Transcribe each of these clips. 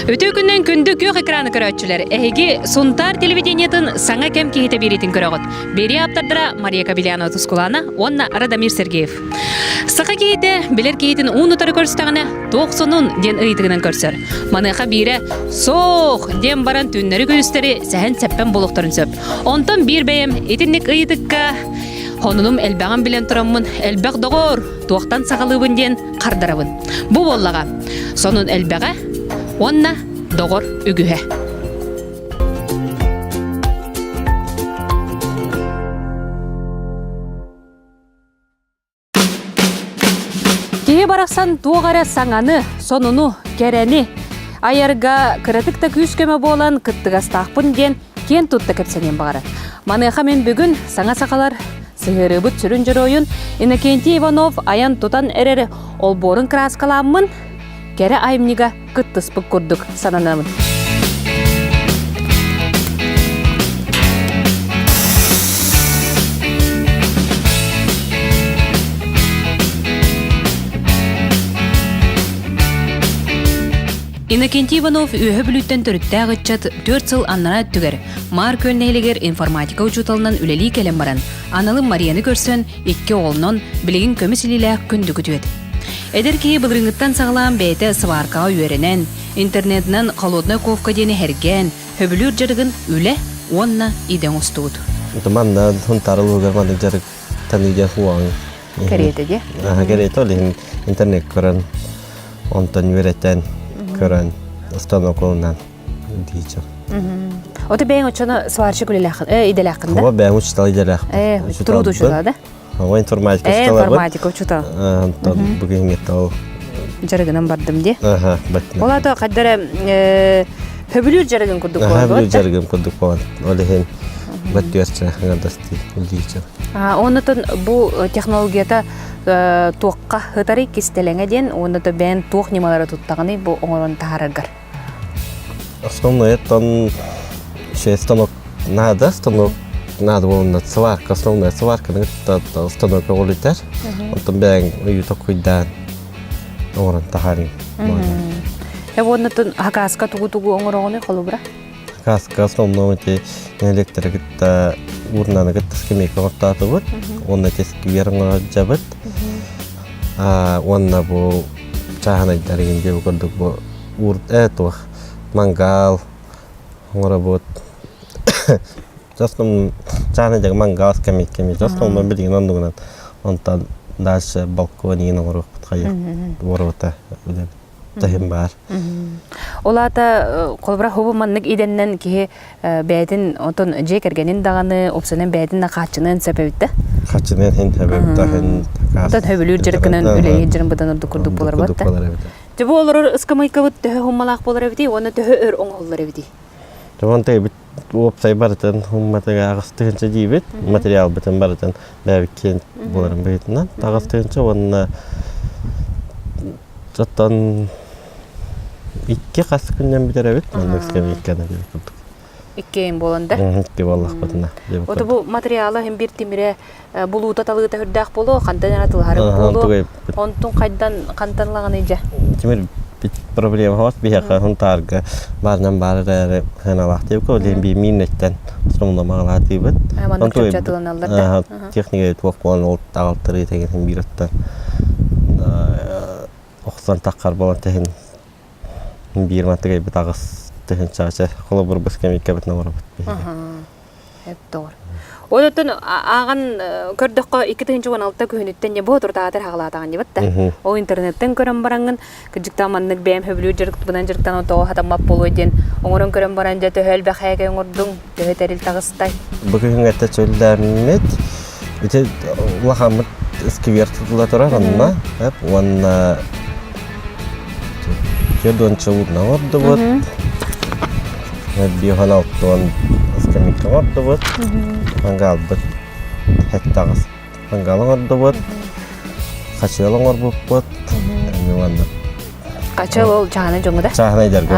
Өтө күннен күндү көк экраны көрөтчүлөр. Эги Сунтар телевидениятын саңа кем кихите беритин көрөгөт. Бери аптардыра Мария Кабелянова Тускулана, онна Радамир Сергеев. Сака кихите билер кихитин унутары көрстөгөнө 90-ун ден ыйтыгынан көрсөр. Маныха бире сох ден баран түннөрү көстери сәһен сәппен болуктарын сөп. Онтон бир бейем итинник ыйтыкка Хонунум элбаган билен тураммын, элбак догор, туактан сагалыбын ден кардарабын. Бу боллага. Сонун элбага, онна догор үгүһэ. Кие бараксан туогара саңаны, сонуну, керени, аярга кыратыкта күскөмө болан кыттыгастаакпын ден кен тутта кепсенен багары. Маныха мен бүгүн саңа сакалар сыгырыбыт сүрүн жөрөйүн Иннокентий Иванов аян тутан эрер олборун краскаламмын кере айымнига кыттыспык курдук сананамын. Иннокентий Иванов үйе бүліттен түрітті ағытчат 4 сыл аннана түгер. Мар көлнейлігер информатика учуталынан үлелі келем баран. Аналым Марияны көрсен, 2 олынан білігін көмісілілі күнді күтует. Эдер кей бұлрыңыттан сағылан бәйті сваркаға үйерінен, интернетінен холодной ковка дені hergen, хөбілер жарығын үлі, онна иден ұстуыд. Манна хунтарыл угарманы жарық таныйден хуаң. Кәреті де? Кәреті олы интернет көрін, онтан үйереттен көрін, ұстану қолынан дейчі. Оты бәйін ұчаны сваршы иделәқында? Ова бәйін ұчытал иделәқында. Тұруды ұчытады? Ова информатика ұчытал. Информатика ұчытал. Бүгін еттал. Жарығынан бардым де? Бәттін. Олады қаддары хөбілер жарығын күрдік болан? Хөбілер жарығын күрдік болан. Олы хен бәтті өрші ғандасты дейчі. Онытын бұл технологията туаққа ғытары кестелеңе ден, оныты бәйін туақ немалары тұттағыны бұл оңырын тағарырғар. Основное это станок надо было сварка, основная сварка, это станок улетер. Он там бег и такой дан, он тахарин. Я вот на тон хагаска тугу онгороны холубра. Хагаска основное это электрик это урна на это скамейка вот так вот, он эти скверно жабет, он на бо чахана дарин где угодно бо ур это мангал, он работает. Just чахна жаг мангал скамейки, just он билдинг нандугнат, он там дальше балконе на ворот подходит, ворота, тахим бар. Олата колбра хобу маннык иденнен ки бәйтин отон жекергенин даганы опсонен бәйтин на качынын себепте. Качынын хин себепте хин. Отон хөбүлүр жеркенен үле жирин будан урду курдук болар батта. Жебо олор ыскамайка бут хоммалак болар эбди, оны төһө өр оңоллар эбди. Жавантай бит опсай барытын хомматага агыстыгынча жибит, материал битен барытын бәбикен боларын бейтинен. Агыстыгынча онна жаттан 2 кас күннен битер эбит, мындык скамейканы берип. 2 болонда. 2 боллак батына. Ото бу материалы hem bir timire булута талыгыта хүрдәк боло, кантан аратылары боло. Онтун кайдан кантанлаган эже. Тимир бит проблема хат бияка хунтарга барнан бары хана вакыты ко лемби минуттан сонда магалаты бит. Онтун чатыланалар. Техника туак болон ол тагылтыры деген биратта. Оксан таккар болон теген бир матыгай бит агыс теген чача коло бир баскамикка бит намар бит. Хеп doğru. Оттон аган көрдөккө 2016 күнүттен же бо туртаатыр хагалатаган дебатта. О интернеттен көрөн барангын кыжыктан маннык бэм хөбүлү жырык бунан жырыктан ото хатамап болой ден оңорон көрөн баран же төхөл бахайга оңордуң төһөтерил тагыстай. Бүгүн этте чөлдөрмөт. Ите улахамыт сквертла турарынна, хеп онна Jodon cewurna ordu bot. Bi halal ton skemik ordu bot. Mangal bot. Hektagız. Mangal ordu bot. Kaçalı ordu bot. Yuvanda. Kaçalı ol çağına jonguda. Çağına jargo.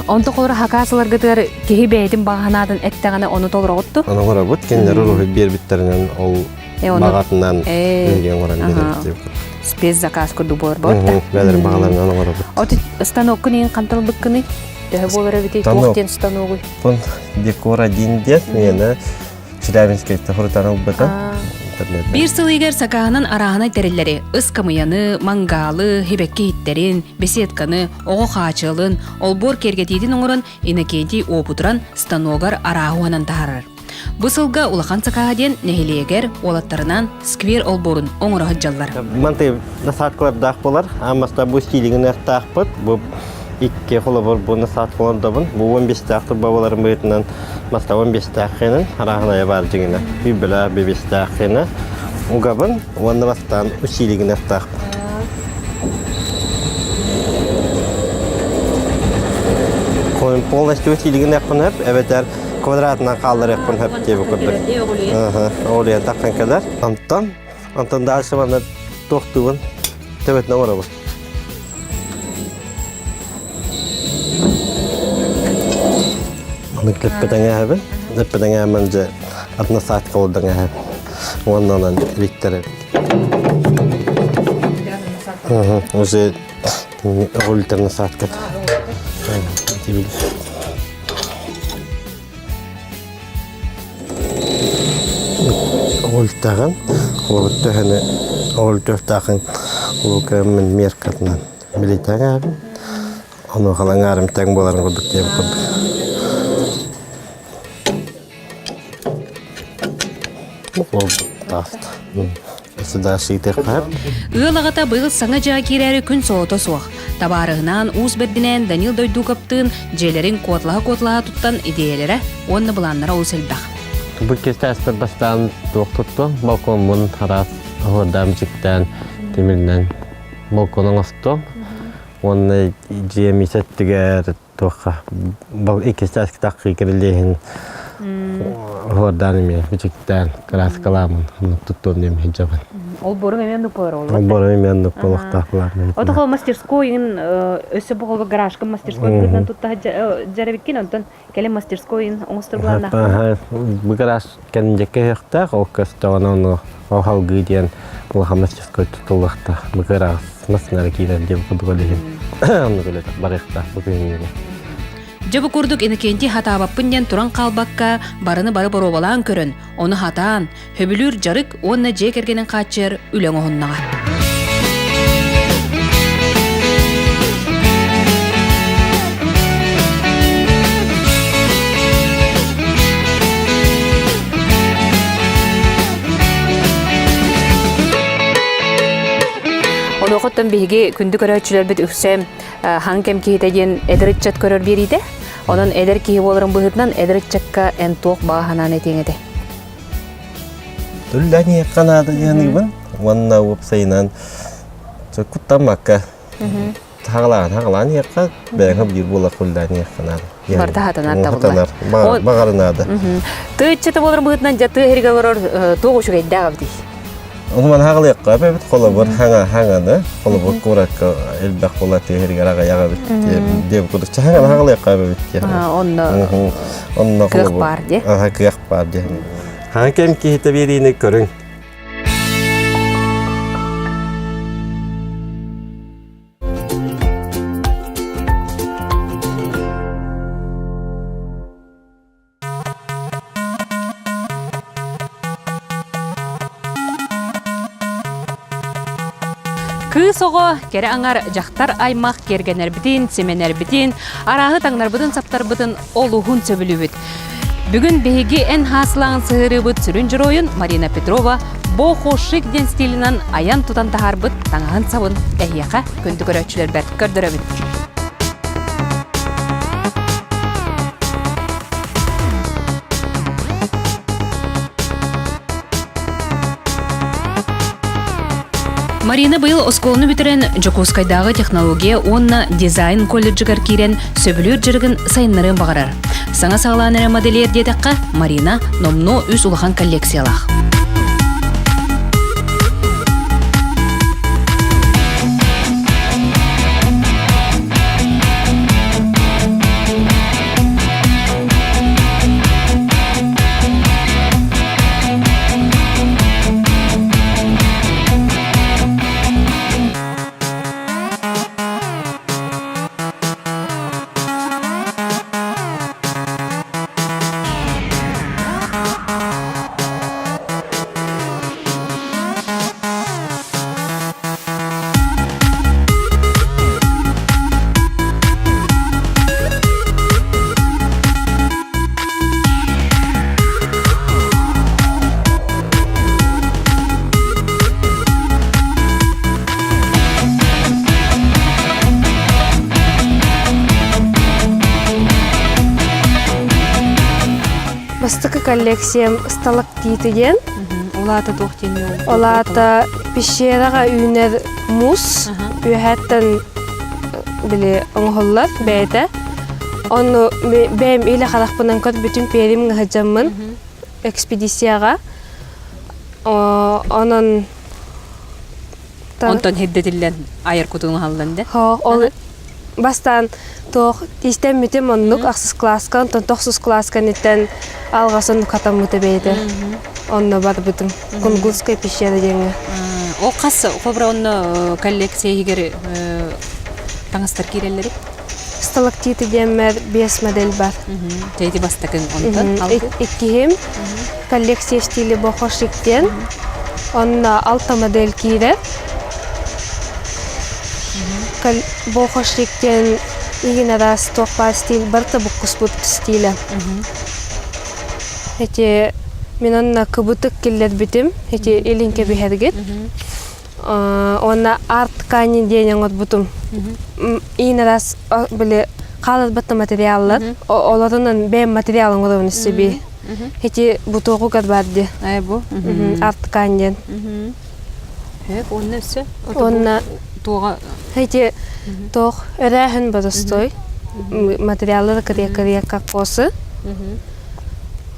Onto kolor hakasılar gıdır kehi beytin bağanadan ettagana onu tolur ottu. Onu var bot kendileri ruhu bir bitterinden ol Bağatından öyle oran спецзаказ курду болар бар. Бәлер бағаларынан олар бұд. От станок күнен қантылбық күні? Дәһі болар әбетей тоқтен станогы. Бұн декор один дет, мені Челябинскайта құртаныл бұда. Bir сыл егер сакаһынан арағына терелләре ыскамыяны, мангалы, хебекке хиттерин, беседканы, оғы қачылын, олбор кергетейдін оңырын инекейді опутыран станогар арағуанан тағарыр. Бұл сылға улахан сакаһаден нәхилегер олаттарынан сквер олборын оңыры хыджаллар. Манты насаткалар дақ болар, амаста бұл стилігін әқтақ бұд, бұл икке қолы бар бұл насаткалар да бұн, бұл 15 тақтыр бабаларын бұйтынан маста 15 таққенін арағына бар жігіні, бүйбіла 15 таққені, ұға бұн, оны бастан стилігін әқтақ. Қойын полностью стилігін әқпін әп, әбетер квадратынан қалдыр әқпін әп деп ұқырдық. Олия таққан кәдер. Антон дальше бана тоқтуын төбетіне ора бұл. Леппетен әбі. Леппетен әмінже атына саат қалудың әбі. Онынан виктор әбі. Уже өлтеріне саат кәді. Өлтаған, өлтөхіні, өлтөftақын өлкәмін меркатынан білетен әбі. Оны қалан әрім тәң боларын құдық деп құдық. Бұл таст. Сюда шийтер қап. Ыалағата бұйыл саңа жа керәрі күн соғыта соқ. Табарығынан уыз бірдінен Данил дойду қаптын желерін котлаға тұттан идеялері онны бұланнара өсілдақ. Бұл кесті әспір бастан тоқ тұтты. Балкон мұн арас ғырдам жіктен темірден балконын ұсты. Оны жем есеттігер тоққа. Бұл кесті әскі таққы керілейін ғырдан еме жіктен краскаламын. Тұттым дем хиджабын. Ол борың емен нүк болар олар? Ол борың емен нүк болық тақылар. Отақыл мастерскойын өсі бұғылғы гаражқын мастерскойын бірден тұтта жарабеткен, онтан кәлі мастерскойын оңыстыр бұланна? Бұл гараж кәніндекі еқтақ, ол көстіғын оны оғалғы дейін бұлға мастерской тұтылықта. Бұл гараж масынары кейден деп құдығы дейін. Оны көлетік бар еқтақ бұл күйінге. Жабы көрдік инекенті хатабаппынден туран қалбаққа барыны бары боробалан көрін. Оны хатаан, хөбілір жарық онына жек ергенін қатшыр үлен оғыннаға. Оны оқыттан бейге күнді көрәтшілер біт үксем хан кем кейтеген әдірітчат көрір берейді. Onun eder ki bolарын быһытнан эдерчекка эн тоқ баһанан этеңеде. Түлләне канада яныбын. Ванна вопсайнан. Чокуттамакка. Таглан якка бәгә бир була кулләне канада. Барда хатанар табылар. Багарнада. Тыччата боларын быһытнан жаты херге борор тоғушуга иддагы ди. Онман хагыл якка бит кола бар хаңаны, кола бар куракка элбак кола тегерга яга бит деп кудuk чаган хагыл якка бит. Онно кола бар ди. Кыяк бар ди. Хан кем ките берине көрүң. Кысоға кері аңар жақтар аймақ кергенер бітін, семенер бітін, арағы таңнар бұдын, саптар бұдын олуғын сөбілі бүт. Бүгін бейге ән хасылағын сығыры бұд сүрін жыр ойын Марина Петрова боқо шик ден стилінен аян тұтан тағар бұд таңағын сабын әйеқа күнді көрәтшілер бәрт көрдірі бүт. Марина быйыл осколыны бітірен Жокускайдағы технология онна дизайн колледжігар кейрен сөбілер жүргін сайынларын бағарар. Саңа сағылан әрі моделер дедіққа Марина номно үз ұлыған коллекциялақ. бастыкы коллекциям сталактитиден. Улата тохтен. Олата пещерага үйнер мус, үйәттен биле оңголлар бәйті. Оны бәйім илі қалақпынан көт бүтін перим ғаджамын экспедицияға. Онын... Онтон хеддетілден айыр күтуң қалдың, Ол бастан тоқ тестен мүтем оннук ақсыз класкан, тоқсыз класкан еттен алғасын қатам мүті бейді. Онны бар бүтін. Кунгулская пещера деңі. О қасы, қобра онны коллекция егер таңыстар керелері? Сталактиты демер 5 модель бар. Жайды бастакын онтон алды? Иккихим коллекция стилі боқошиктен. Онна 6 модель кейрер. Боқошиктен егін арасы тоқпар стиль, барта бұққыс бұт стилі. Мен онна кыбытык келлер бітім, елінке бігергет. Онна арт ткани ден оңот бутум. Ин раз биле калат бытты материаллар. Оларынан бем материалын оңодон себе. Хети бутогу гадбадди. Ай бу. Арт тканиден. Онна все. Онна тога хети тог өрәһен бадыстой. Материаллар кырия какосы.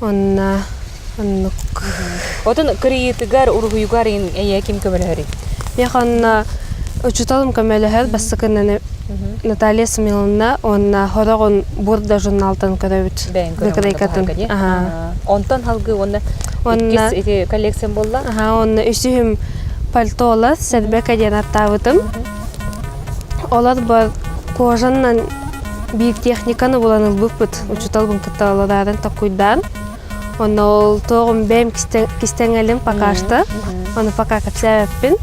Онна Отын кыриетігар ургуюгарин әйе ким көмелері? Яханна учуталым көмелері бастықын Наталья Самиловна, онна хорағын бурда журналтын көрөбіт. Бәйін Онтан халгы онна иккес коллекциям болла? Онна үсіхім пальто олар, сәрбек әден аттавытым. Олар бар кожаннан бір техниканы боланыл бұқпыт. Учуталым күтті оларарын тақуйдан. Оны ол тоғым бәйім кістеңелім пақашты. Оны пақа кәпсә өппін.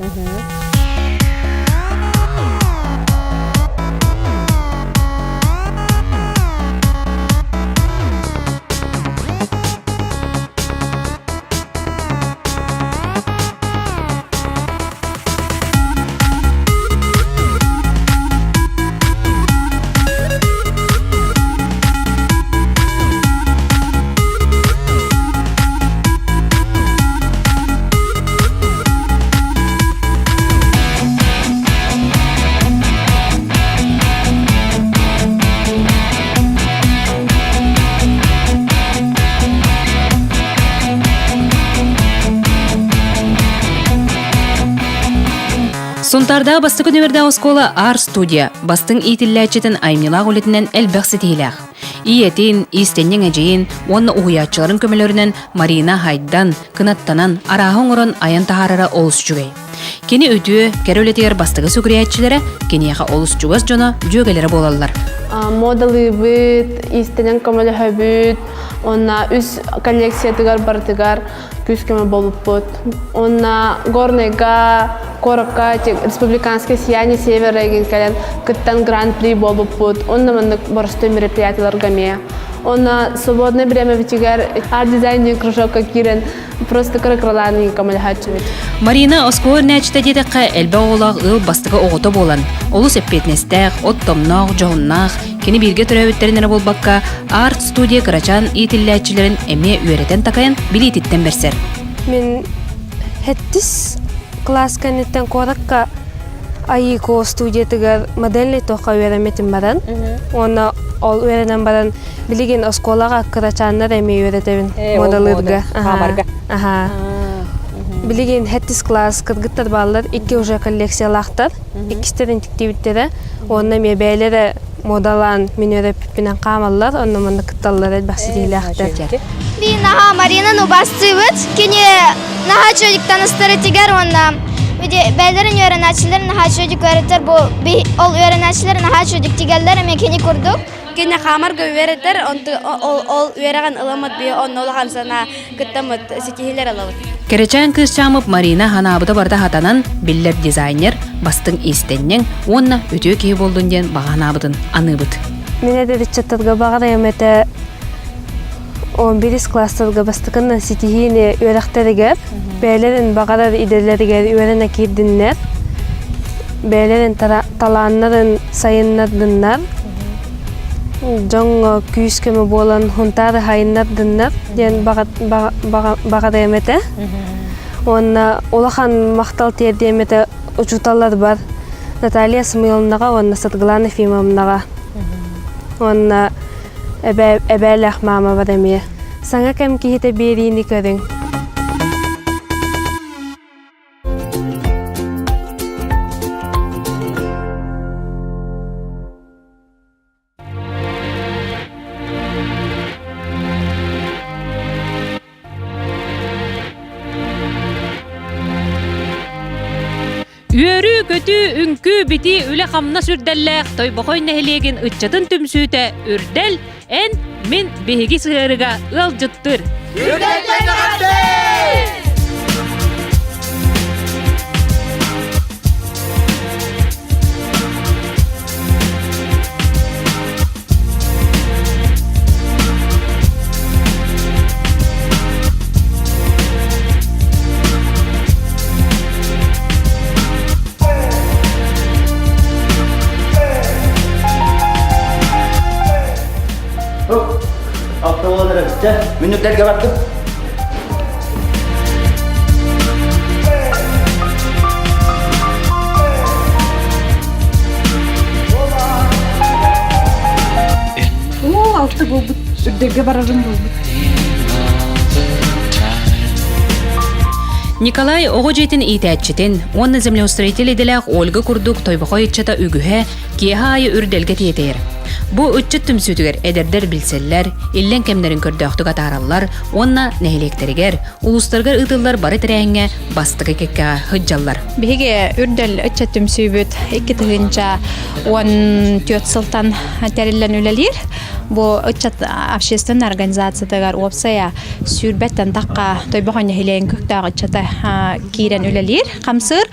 Сонтарда бастық өнімерді оскола ар-студия, бастың итілләчетін аймнилақ олетінен әлбәқсі тейләқ. Иетин, истеннен әжейін, оны ұғыятчыларын көмелерінен Марина Хайдан, кынаттанан, арағын ұрын аян тахарара олыс жүгей. Кені өтіе, кәрөлетер бастығы сүгіриятчылары, кенеяға олыс жүгіз жоны жөгелері болалар. Модалы бұд, истеннен көмелі бүд, онна үз коллекциятығар бартығар күскеме болып бұд. Онна горныйға, Корокка, республиканское сияние севера егенкален, кыттан гран-при болып бұд. Онна мандық борыстой мероприятиялар гаме. Онна свободное время витигар арт-дизайнер кружокка кирен, просто крыкраланы көмелі хатчывет. Марина оскор нәчті дедіққа әлбә олақ ұл бастығы оғыты болан. Олыс әппетнестәқ, оттомнақ, жоғыннақ, кені бірге түрәуіттерінері болбаққа арт-студия қырачан итілләтчілерін әме үйеретін тақайын білететтен берсер. Мен хеттіс класс кәнеттен қораққа айыко студиятығар модельный тоқа үйереметім баран. Оны ол үйеренен баран білеген осколаға қырачаннар әме үйеретебін модалырға. Билеген хеттис класс кыргыттар баллар, икки уже коллекция лақтар, иккистерин тиктибиттері, онна ме бәйлері модалан мен өреппінен қамаллар, онна мұнда кытталлар әлбәқсі лақтар. Би наха Марина нубастывыт, кене наха чөдіктан ыстырытигер, онна бәйлерін өренәчілер наха чөдік өреттер, ол өренәчілер наха чөдік тигелдер, әме кені күрдік. Кене қамарга өретер, ол өреген ыламыт бі, он олған сана кыттамыт сетихилер алавыт. Керечен кыз чамып Марина ханабыда барда хатанан биллер дизайнер бастың истеннен онна өтө кей болдun ден бағанабыдын аныбыт. Мен әдеді чаттадға бағар әметі 11 кластадға бастықынна сетихини өрәқтәрігер, бәйлерін бағарар иделерігер өрәна кейдіннер, бәйлерін таланнарын сайыннардыннар, Жоң күйіс көмі болан хунтары хайыннар дыннар, ден баға дәйметі. Онна олахан мақтал тер дәйметі учуталар бар. Наталья Самуиловнаға, онна Сатглана Ефимовнаға. Онна әбәләқ мама бар әме. Саңа кәм кейті берейіні көрің. Үөрү көтү үңкү бити үле хамна сүрдәлләк тойбохой нәһилеген ытчатын түмсүтә үрдәл эн мен беһиги сыгырыга ыл жыттыр. Автоволодыры бітті, мүніктерге баттым. Алты болбут, үрдерге барарым болбут. Николай Огожетин итәтчетин, онны землеустроитель деләк Ольга Курдук тойбохой итчата үгүһә киһа айы үрдәлгә тиетер. Бу үтчет түмсүтүгер эдердер билселләр, иллен кемнәрен көрдәхтүгә тараллар, онна нәһилектерегер, улустаргар ытыллар бары тирәңгә бастыгы кеккә хыҗҗаллар. Биһиге үрдәл үтчет түмсүбүт 2 тыгынча 14 сылтан тәреллән үлелер. Бу үтчет общественная организация тагар опсая сүрбәттән такка тойбохой нәһилеген көктәгә үтчета кирен үлелер. Камсыр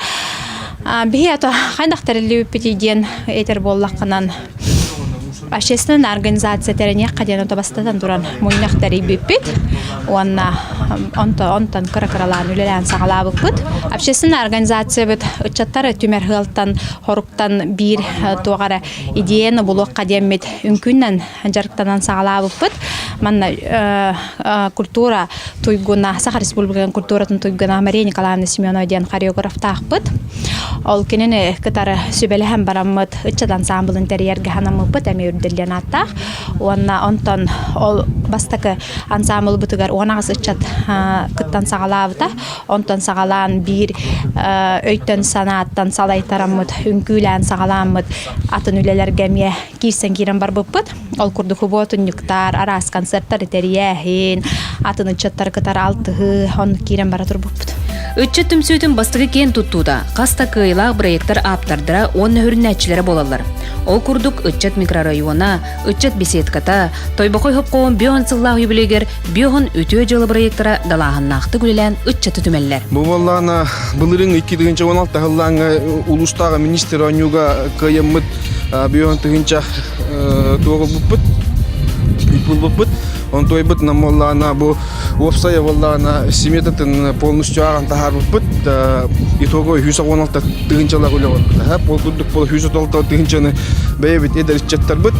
биһи ата хандактарылы үппетиден этер боллакканан общественная организация терене каден отобастан туран муйнактары биппит онна онтан каракаралан үлелән сагалабыппыт. Общественная организация бит үтчаттары түмәр хылтан хоруктан бир тугара идеяны булук кадеммит үмкүннән жарыктанан сагалабыппыт. Манна культура туйгуна Саха Республиканың культуратын туйгуна Мария Николаевна Семенова ден хореограф тахпыт. Ол кенене кытары сүбелеһәм бараммыт үтчет ансамбль интерьерге ханамыппыт әме үрдәллән аттах. Онна онтон ол бастакы ансамбль бутыгар онагыс үтчет кыттан сагалабыта. Онтон сагалан бир өйтөн санаттан салайтараммыт үңкүлән сагаламмыт атын үлеләргә ме кирсен кирен барбыппыт. Ол курду хуботун юктар арас концерттар терияһин атын үтчеттар кытар алтыһы он кирен бара турбыппыт. Үтчет түмсүтүн бастыгы кен туттууда каста кыйлаах проекттар аптардыра онны хүрнәтчиләре болалар. Ол курдук үтчет микрорайона, үтчет беседката, тойбохой хопкоон бион сыллаах юбилегер бион үтүө жылы проекттара далааһыннаахты күлелән үтчети түмәлләр. Бу валлана былырың 2016 жылларга улустагы министр онюга кыйыммыт бион тыгынча тугылбыппыт. Ипулбыппыт. Он той бит на моллана бу опсая валлана сметатын полностью аган тахарбыппыт. Итого 116 тыгынчалар үлегөр. Пол кудук пол 116 тыгынчаны бейбит эдерчеттер бит.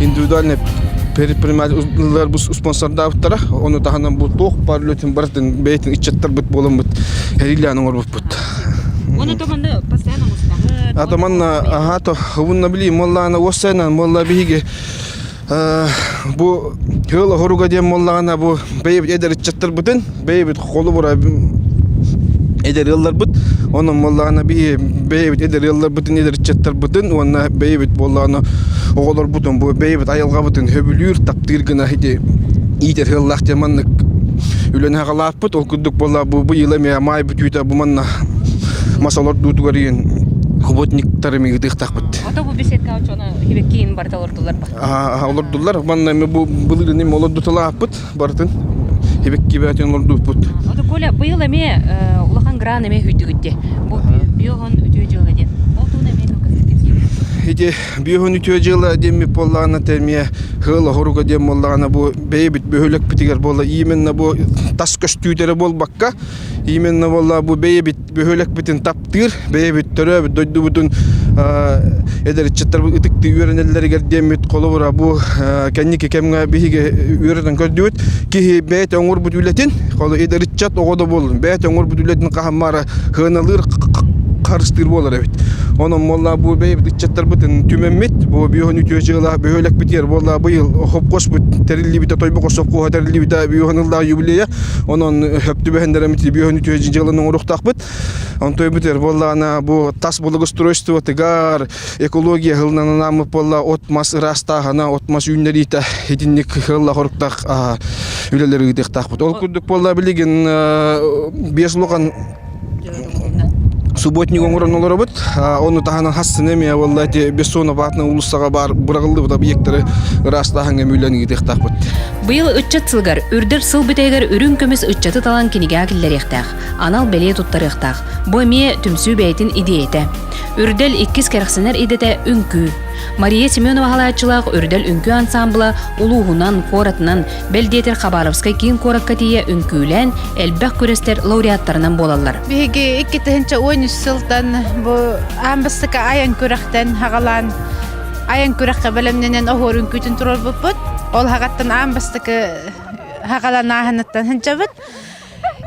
Индивидуальный предпринимательлер бу спонсордавтара, оны таханан бу тох парлөтүн бартын бейтин ичеттер бит болом бит. Херилянын орбыппыт. Оны томанды постоянно мустагы. Атаманна ахато хунна били моллана осена молла биге бу хыла хоруга дем моллана бу бейбит эдер чаттар бутын бейбит колу бура эдер яллар бут оны моллана бейбит эдер яллар бутын эдер чаттар бутын оны бейбит боллана оголор бутун бу бейбит аялга бутун хөбүлүр таптыргына хиде идер хыллах деманны үлөн хагалап бут ол күдүк болла бу йылы май бүтүтө бу манна масалар дутугарин Хуботниктары мигдих тахбыт. Ото бу беседка очона хибеккин барталордулар ба. Олордулар манна бу былыр нем олордутала апыт бартын. Хибекки бәтен олордупут. Ото коля быйыл эме улахан гран эме хүйтүгүтте. Бу биогон үтүө жылы ден. Ол туна эме ити биохун үтөжыла демми боллана термия хыла хоруга дем боллана бу бейбит бөһөлөк битигер болла именно бу тас көстүүтөрө болбакка именно болла бу бейбит бөһөлөк битин таптыр бейбит төрө дойду бутун эдер чаттар ытыкты үйрөнеллерге деммит колобура бу кенники кемге биге үйрөнөн көрдүбүт ки бейт оңур бут үлетин коло эдер чат огодо болдун бейт оңур бут үлетин кахамара хыналыр карыстыр болар эбит. Onun molla bu bey dikçatlar bütün tümemmit bu biyonu tüyecekler böyle biter molla bu yıl hop koş bu terilli bir toy bu koşup bu terilli bir biyonullah jubileye onun hepti behendere mit biyonu tüyeceklerin oruk takbıt on toy biter molla ana bu tas благоустройство тегар экология hılnan namı molla otmas rasta hana otmas ünleri ta hedinlik hılla horuktaq üleleri gidek takbıt ol kurduk molla bilgin beslоған субботник оңорон олорбут оны таханан хасын эме валлати бессона батна улуссага бар бурагылды бу объекттери растахан эмүлөн гидек такбыт. Быйыл үтчат сылгар үрдер сыл битегер үрүн көмөс үтчаты талан киниге киллерехтах. Анал беле туттарыхтах. Бу эме түмсү бейтин идеяте. Үрдел 2 керексенер идете үңкү. Мария Семенова халаачылак үрдел үңкү ансамбла улугунан коратынан Белдетер Хабаровскай кийин кораккатия үңкүлен элбек күрестер лауреаттарынан болалар. Биһиги 2013 сылдан бу амбыстыка аян күрәхтән хагалан аян күрәхкә белемнән ohor үңкүтен турар буппут. Ол хагаттан амбыстыка хагалан аханаттан ханчабыт.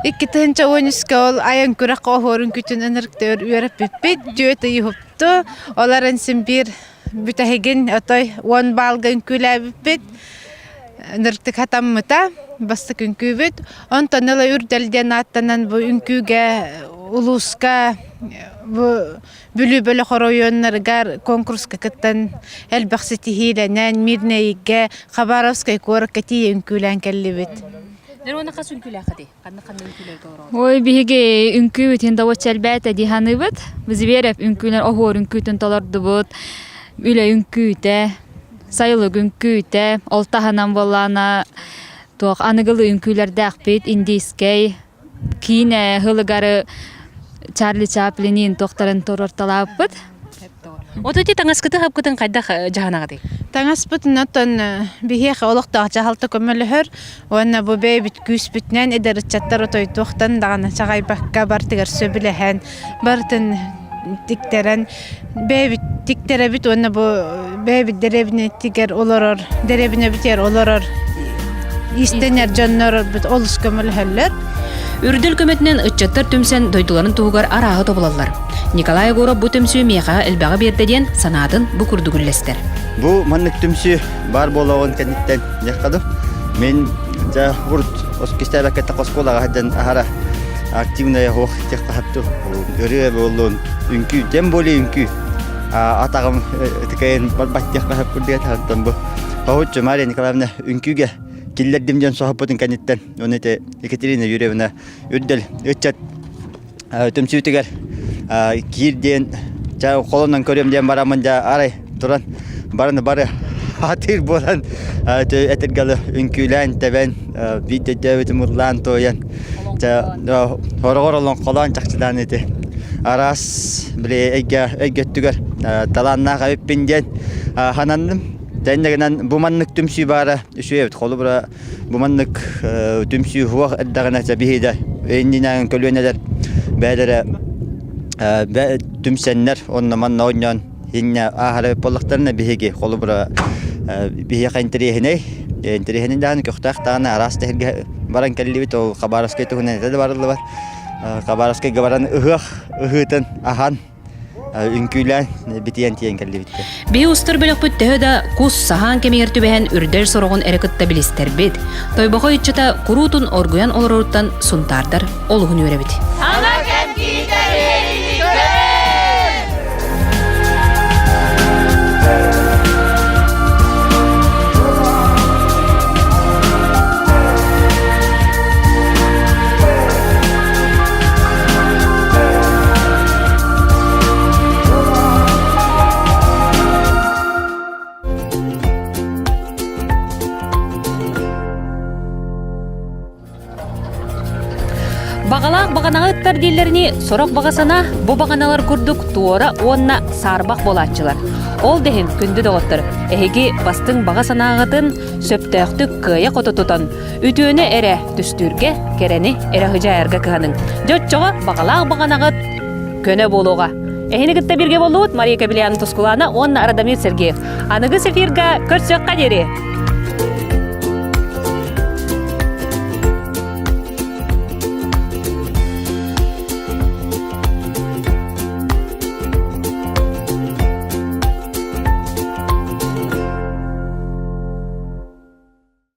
2013 ол аян күрәхкә ohor үңкүтен энергтер үрәп биппит, дөтө юпту. Оларын симбир бүтәһеген отой 10 балга үңкүләп биппит. Энергтик хатаммыта бастык үңкүбүт. Онтон ала үрдәлдән аттанан бу үңкүгә улуска бу бүлү хоройоннаргар конкурска кыттан элбаксити хиленен мирнейге Хабаровскай коракати үңкүлән келлибит. Нерона кас үңкүлә хати. Кандай үңкүләр тоора. Ой биге үңкүбүт инде вачалбата диханыбыт. Биз береп үңкүләр ohor үңкүтен талардыбыт. Үле үңкүтә, сайлы үңкүтә, олтаханан болана тох аныгылы үңкүләрдә акбит индискей кине хылыгары Чарли Чаплинин тохтарын торорталаппыт. Ототи таңаскыты хапкытын кайда жаһанагы. Таңаспыт нотон бихе олоктак жаһалты көмөлөһөр, онна бу бейбит күспүтнән эдер чаттар той тохтан дагана чагай бакка бартыгар сөбүләһән, бартын тиктерен бейбит тиктеребит онна бу бейбит деребине тигер олорор, деребине битер олорор. Истенер жаннар бит олус көмөлөһөллөр. Үрдел көмөтүнөн ыччаттар түмсен дойдуларын тугар арагы тобулалар. Николай Егоров бу түмсү мега элбага бердеден санаатын бу күрдүгүллестер. Бу маннык түмсү бар болгон кенеттен якадым. Мен жа урт оскистабакта косколага хадан ахара активная хох техтапту. Өрө болгон үңкү дем боли үңкү. Атагым тикен баттык хап күрдүгө тартам бу. Паучу Мария Николаевна үңкүгө киллердим жан сохопотун канеттен. Онете Екатерина Юрьевна үрдел өтчат түмсүтүгөр кирден жа колонон көрөм дем барамын жа арай туран бары атыр болан этергалы үңкүлән тебен бите дэвид мурлан тоян жа хорогоролон колон чакчыдан эти арас биле эгеттүгөр таланна кайыппинден ханандым. Тәннәгән бу маннык түмсү бара үшөйт колу бара бу маннык түмсү хуак әддәгәнә табиһидә эндинән көлөнәләр бәдәре түмсәннәр онна манна оннан инне ахары поллыктарына биһиге колу бара биһи кайнтырыһыны энтирыһыны дан көктактаны арас тәһәргә баран кәллибит о Хабаровскай тугына дә барлы бар Хабаровскай баран ыһытын ахан үңкүлән битен тиен кәллибит. Бе устыр белек бүттәһе дә кус сахан кемертү бәһән үрдәл сорогын эрекетте билистер бит. Тойбага ичта курутун оргуян олоруттан сунтардар олугун өребит. Ана кем китәрелик. Багалак баганага ыттар дилерини сорок багасана бу баганалар курдук туора онна сарбак болатчылар. Ол дехин күнді доғыттыр. Эһиги бастың баға санағытын сөптөқтік кыя қототутан. Үтүөне эре түстүрге керени эре хыжайарга кыһанын. Жотчоға бағалақ бағанағыт көне болуға. Эхинигитте бирге болуут Мария Кабилянова Тускулана, онна Радамир Сергеев. Аныгы сефирга көрсөкка дери.